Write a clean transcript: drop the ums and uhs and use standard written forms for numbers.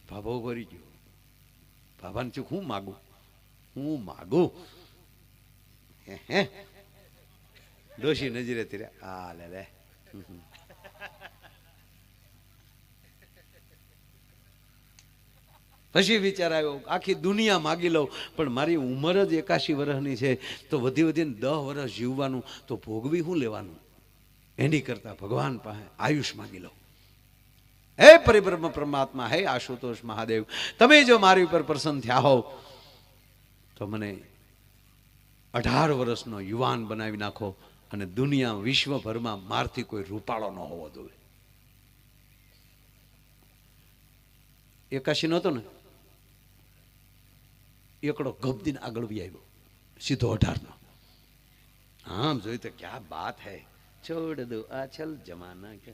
ભાભો ભરી ગયો. ભાભાને ચૂક હું માગું હે ડોશી નજરે તીરે આ લે પછી વિચાર આવ્યો આખી દુનિયા માગી લઉં પણ મારી ઉંમર જ 81 વર્ષની છે તો વધી વધીને 10 વર્ષ જીવવાનું તો ભોગવી શું લેવાનું, એની કરતા ભગવાન પાસે આયુષ માગી લઉં. હે પરિબ્રહ્મ પરમાત્મા, હે આશુતોષ મહાદેવ, તમે જો મારી ઉપર પ્રસન્ન થયા હોવ તો મને 18 વર્ષનો યુવાન બનાવી નાખો અને દુનિયા વિશ્વભરમાં મારથી કોઈ રૂપાળો ન હોવો જોઈએ. 81 નહોતો ને, એકડો ગબદીને આગળ બી આવ્યો સીધો 18 નો. આમ જોઈ તો ક્યાં બાત હૈ, છોડ દો આછલ જમાના કે